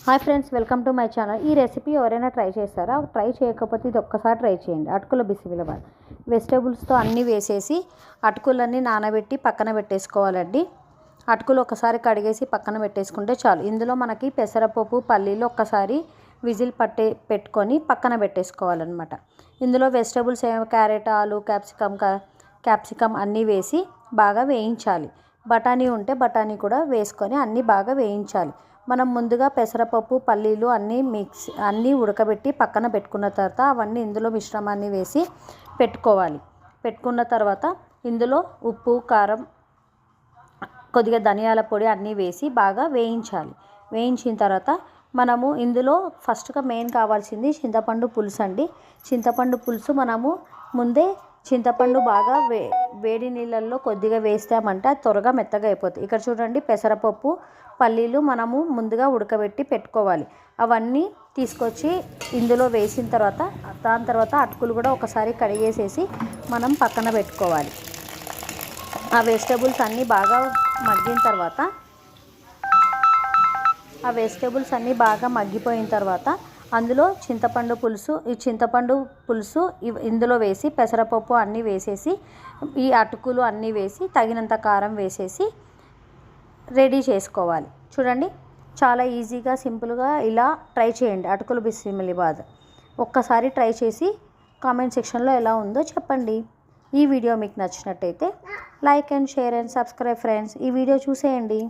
Hi friends, welcome to my channel. ఈ recipe ఎవరైనా try చేస్తారా? ట్రై చేయకపోతే ఇది ఒక్కసారి ట్రై చేయండి. అటుకుల బిసిబిల్లాబాద్ వెజిటేబుల్స్తో అన్నీ వేసేసి అటుకులన్నీ నానబెట్టి పక్కన పెట్టేసుకోవాలండి. అటుకులు ఒకసారి కడిగేసి పక్కన పెట్టేసుకుంటే చాలు. ఇందులో మనకి పెసరపప్పు, పల్లీలు ఒక్కసారి విజిల్ పెట్టుకొని పక్కన పెట్టేసుకోవాలన్నమాట. ఇందులో వెజిటేబుల్స్ క్యారెట్, ఆలు, క్యాప్సికమ్ అన్నీ వేసి బాగా వేయించాలి. బఠానీ ఉంటే బఠానీ కూడా వేసుకొని అన్నీ బాగా వేయించాలి. మనం ముందుగా పెసరపప్పు, పల్లీలు అన్నీ ఉడకబెట్టి పక్కన పెట్టుకున్న తర్వాత అవన్నీ ఇందులో మిశ్రమాన్ని వేసి పెట్టుకోవాలి. పెట్టుకున్న తర్వాత ఇందులో ఉప్పు, కారం, కొద్దిగా ధనియాల పొడి అన్నీ వేసి బాగా వేయించాలి. వేయించిన తర్వాత మనము ఇందులో ఫస్ట్గా మెయిన్ కావాల్సింది చింతపండు పులుసు అండి. చింతపండు పులుసు మనము ముందే చింతపండు బాగా వేడి నీళ్ళల్లో కొద్దిగా వేస్తామంటే అది త్వరగా మెత్తగా అయిపోతుంది. ఇక్కడ చూడండి, పెసరపప్పు, పల్లీలు మనము ముందుగా ఉడకబెట్టి పెట్టుకోవాలి. అవన్నీ తీసుకొచ్చి ఇందులో వేసిన తర్వాత దాని తర్వాత అటుకులు కూడా ఒకసారి కడిగేసేసి మనం పక్కన పెట్టుకోవాలి. ఆ వెజిటేబుల్స్ అన్నీ బాగా మగ్గిన తర్వాత మగ్గిపోయిన తర్వాత అందులో చింతపండు పులుసు ఇందులో వేసి పెసరపప్పు అన్నీ వేసేసి ఈ అటుకులు అన్నీ వేసి తగినంత కారం వేసేసి రెడీ చేసుకోవాలి. చూడండి, చాలా ఈజీగా సింపుల్గా ఇలా ట్రై చేయండి. అటుకులు బిసిబిల్లాబాద్ ఒక్కసారి ట్రై చేసి కామెంట్ సెక్షన్లో ఎలా ఉందో చెప్పండి. ఈ వీడియో మీకు నచ్చినట్టయితే like and share and subscribe friends. ఈ వీడియో చూసేయండి.